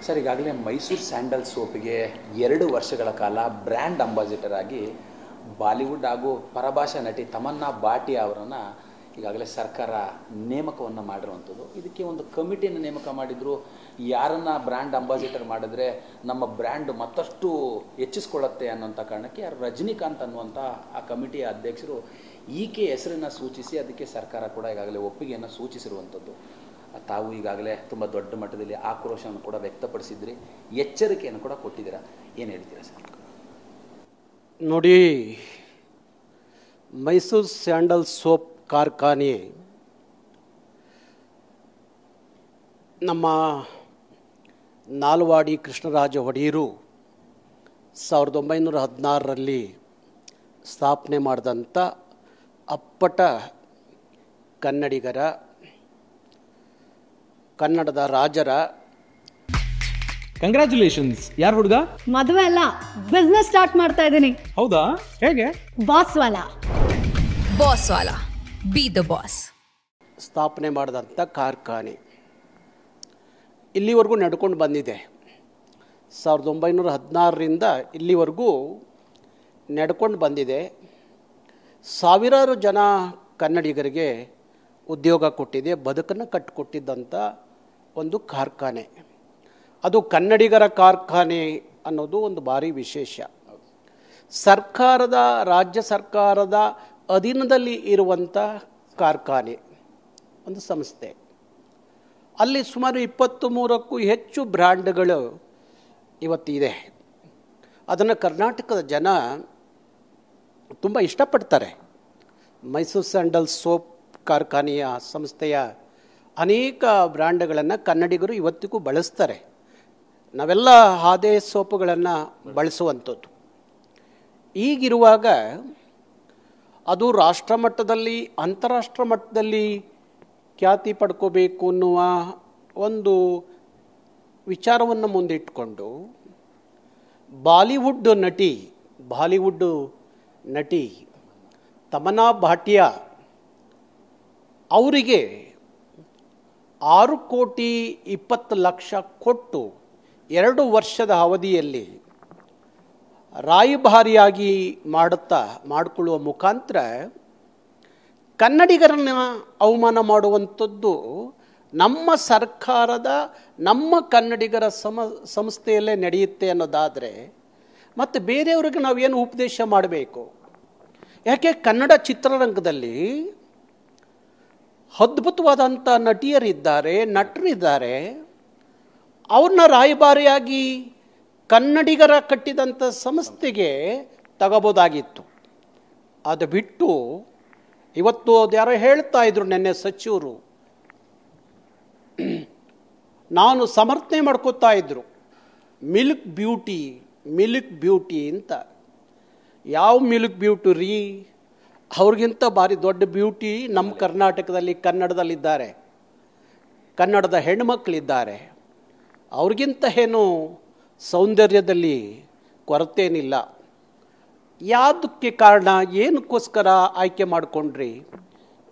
Sir, ಈಗಾಗಲೇ Mysuru sandal ಸೋಪಿಗೆ 2 ವರ್ಷಗಳ ಕಾಲ ಬ್ರ್ಯಾಂಡ್ ಅಂಬಾಸಿಡರ್ ಆಗಿ ಬಾಲಿವುಡ್ ಹಾಗೂ ಪರಭಾಷಾ ನಟಿ ತಮನ್ನಾ ಭಾಟಿಯಾ ಅವರನ್ನು ಈಗಾಗಲೇ ಸರ್ಕಾರ ನೇಮಕವನ್ನು ಮಾಡಿರುವಂಥದ್ದು. ಇದಕ್ಕೆ ಒಂದು ಕಮಿಟಿಯನ್ನು ನೇಮಕ ಮಾಡಿದ್ರು. ಯಾರನ್ನು ಬ್ರ್ಯಾಂಡ್ ಅಂಬಾಸಿಡರ್ ಮಾಡಿದ್ರೆ ನಮ್ಮ ಬ್ರ್ಯಾಂಡ್ ಮತ್ತಷ್ಟು ಹೆಚ್ಚಿಸ್ಕೊಳ್ಳುತ್ತೆ ಅನ್ನೋಂಥ ಕಾರಣಕ್ಕೆ ಯಾರು ರಜನಿಕಾಂತ್ ಅನ್ನುವಂಥ ಆ ಕಮಿಟಿಯ ಅಧ್ಯಕ್ಷರು ಈಕೆ ಹೆಸರನ್ನು ಸೂಚಿಸಿ ಅದಕ್ಕೆ ಸರ್ಕಾರ ಕೂಡ ಈಗಾಗಲೇ ಒಪ್ಪಿಗೆಯನ್ನು ಸೂಚಿಸಿರುವಂಥದ್ದು. ತಾವು ಈಗಾಗಲೇ ತುಂಬ ದೊಡ್ಡ ಮಟ್ಟದಲ್ಲಿ ಆಕ್ರೋಶವನ್ನು ಕೂಡ ವ್ಯಕ್ತಪಡಿಸಿದ್ರಿ, ಎಚ್ಚರಿಕೆಯನ್ನು ಕೂಡ ಕೊಟ್ಟಿದ್ದೀರಾ. ಏನು ಹೇಳ್ತೀರಾ ಸರ್? ನೋಡಿ, ಮೈಸೂರು ಸ್ಯಾಂಡಲ್ ಸೋಪ್ ಕಾರ್ಖಾನೆ ನಮ್ಮ ನಾಲ್ವಾಡಿ ಕೃಷ್ಣರಾಜ ಒಡೆಯರು 1916ರಲ್ಲಿ ಸ್ಥಾಪನೆ ಮಾಡಿದಂಥ ಅಪ್ಪಟ ಕನ್ನಡಿಗರ, ಕನ್ನಡದ ರಾಜರ. ಕಂಗ್ರ್ಯಾಚುಲೇಷನ್ಸ್. ಯಾರು ಹುಡುಗ? ಮದುವೆ ಅಲ್ಲ, ಬಿಸ್ನೆಸ್ ಸ್ಟಾರ್ಟ್ ಮಾಡ್ತಾ ಇದ್ದೀನಿ. ಹೌದಾ? ಹೇಗೆ? Boss Vala. Boss Vala, B the boss. ಸ್ಥಾಪನೆ ಮಾಡಿದಂಥ ಕಾರ್ಖಾನೆ ಇಲ್ಲಿವರೆಗೂ ನಡ್ಕೊಂಡು ಬಂದಿದೆ. 1916ರಿಂದ ಇಲ್ಲಿವರೆಗೂ ನಡ್ಕೊಂಡು ಬಂದಿದೆ. ಸಾವಿರಾರು ಜನ ಕನ್ನಡಿಗರಿಗೆ ಉದ್ಯೋಗ ಕೊಟ್ಟಿದೆ, ಬದುಕನ್ನು ಕಟ್ಟಿಕೊಟ್ಟಿದ್ದಂಥ ಒಂದು ಕಾರ್ಖಾನೆ. ಅದು ಕನ್ನಡಿಗರ ಕಾರ್ಖಾನೆ ಅನ್ನೋದು ಒಂದು ಭಾರಿ ವಿಶೇಷ. ಸರ್ಕಾರದ, ರಾಜ್ಯ ಸರ್ಕಾರದ ಅಧೀನದಲ್ಲಿ ಇರುವಂಥ ಕಾರ್ಖಾನೆ, ಒಂದು ಸಂಸ್ಥೆ. ಅಲ್ಲಿ ಸುಮಾರು 23ಕ್ಕೂ ಹೆಚ್ಚು ಬ್ರ್ಯಾಂಡ್ಗಳು ಇವತ್ತಿದೆ. ಅದನ್ನು ಕರ್ನಾಟಕದ ಜನ ತುಂಬ ಇಷ್ಟಪಡ್ತಾರೆ. ಮೈಸೂರು ಸ್ಯಾಂಡಲ್ ಸೋಪ್ ಕಾರ್ಖಾನೆಯ ಸಂಸ್ಥೆಯ ಅನೇಕ ಬ್ರ್ಯಾಂಡ್ಗಳನ್ನು ಕನ್ನಡಿಗರು ಇವತ್ತಿಗೂ ಬಳಸ್ತಾರೆ. ನಾವೆಲ್ಲ ಹಾದೆ ಸೋಪುಗಳನ್ನು ಬಳಸುವಂಥದ್ದು. ಈಗಿರುವಾಗ ಅದು ರಾಷ್ಟ್ರ ಮಟ್ಟದಲ್ಲಿ, ಅಂತಾರಾಷ್ಟ್ರ ಮಟ್ಟದಲ್ಲಿ ಖ್ಯಾತಿ ಪಡ್ಕೋಬೇಕು ಅನ್ನುವ ಒಂದು ವಿಚಾರವನ್ನು ಮುಂದಿಟ್ಕೊಂಡು ಬಾಲಿವುಡ್ ನಟಿ ತಮನ್ನಾ ಭಾಟಿಯಾ ಅವರಿಗೆ 6,20,00,000 ಕೊಟ್ಟು 2 ವರ್ಷದ ಅವಧಿಯಲ್ಲಿ ರಾಯಭಾರಿಯಾಗಿ ಮಾಡಿಕೊಳ್ಳುವ ಮುಖಾಂತರ ಕನ್ನಡಿಗರನ್ನ ಅವಮಾನ ಮಾಡುವಂಥದ್ದು ನಮ್ಮ ಸರ್ಕಾರದ, ನಮ್ಮ ಕನ್ನಡಿಗರ ಸಂಸ್ಥೆಯಲ್ಲೇ ನಡೆಯುತ್ತೆ ಅನ್ನೋದಾದರೆ ಮತ್ತು ಬೇರೆಯವ್ರಿಗೆ ನಾವೇನು ಉಪದೇಶ ಮಾಡಬೇಕು? ಯಾಕೆ ಕನ್ನಡ ಚಿತ್ರರಂಗದಲ್ಲಿ ಅದ್ಭುತವಾದಂಥ ನಟಿಯರಿದ್ದಾರೆ, ನಟರಿದ್ದಾರೆ. ಅವ್ರನ್ನ ರಾಯಭಾರಿಯಾಗಿ ಕನ್ನಡಿಗರ ಕಟ್ಟಿದಂಥ ಸಂಸ್ಥೆಗೆ ತಗೋಬೋದಾಗಿತ್ತು. ಅದು ಬಿಟ್ಟು ಇವತ್ತು ಯಾರೋ ಹೇಳ್ತಾ ಇದ್ರು, ನೆನ್ನೆ ಸಚಿವರು ನಾನು ಸಮರ್ಥನೆ ಮಾಡ್ಕೋತಾ ಇದ್ರು, ಮಿಲ್ಕ್ ಬ್ಯೂಟಿ ಅಂತ. ಯಾವ ಮಿಲ್ಕ್ ಬ್ಯೂಟಿ ರೀ? ಅವ್ರಿಗಿಂತ ಭಾರಿ ದೊಡ್ಡ ಬ್ಯೂಟಿ ನಮ್ಮ ಕರ್ನಾಟಕದಲ್ಲಿ, ಕನ್ನಡದಲ್ಲಿದ್ದಾರೆ. ಕನ್ನಡದ ಹೆಣ್ಮಕ್ಳಿದ್ದಾರೆ. ಅವ್ರಿಗಿಂತ ಏನು ಸೌಂದರ್ಯದಲ್ಲಿ ಕೊರತೇನಿಲ್ಲ. ಯಾವುದಕ್ಕೆ ಕಾರಣ, ಏನಕ್ಕೋಸ್ಕರ ಆಯ್ಕೆ ಮಾಡಿಕೊಂಡ್ರಿ?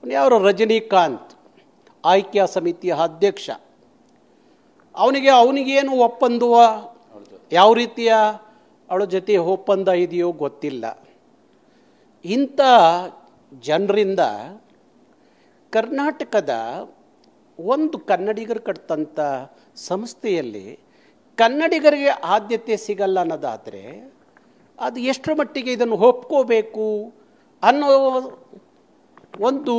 ಯಾರು? ರಜನಿಕಾಂತ್ ಆಯ್ಕೆಯ ಸಮಿತಿಯ ಅಧ್ಯಕ್ಷ. ಅವನಿಗೇನು ಒಪ್ಪಂದವ, ಯಾವ ರೀತಿಯ ಅವಳ ಜೊತೆ ಒಪ್ಪಂದ ಇದೆಯೋ ಗೊತ್ತಿಲ್ಲ. ಇಂಥ ಜನರಿಂದ ಕರ್ನಾಟಕದ ಒಂದು ಕನ್ನಡಿಗರು ಕಟ್ತಂಥ ಸಂಸ್ಥೆಯಲ್ಲಿ ಕನ್ನಡಿಗರಿಗೆ ಆದ್ಯತೆ ಸಿಗಲ್ಲ ಅನ್ನೋದಾದರೆ ಅದು ಎಷ್ಟರ ಮಟ್ಟಿಗೆ ಇದನ್ನು ಒಪ್ಕೋಬೇಕು ಅನ್ನೋ ಒಂದು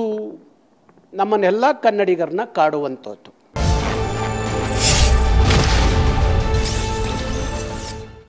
ನಮ್ಮನ್ನೆಲ್ಲ ಕನ್ನಡಿಗರನ್ನ ಕಾಡುವಂಥದ್ದು.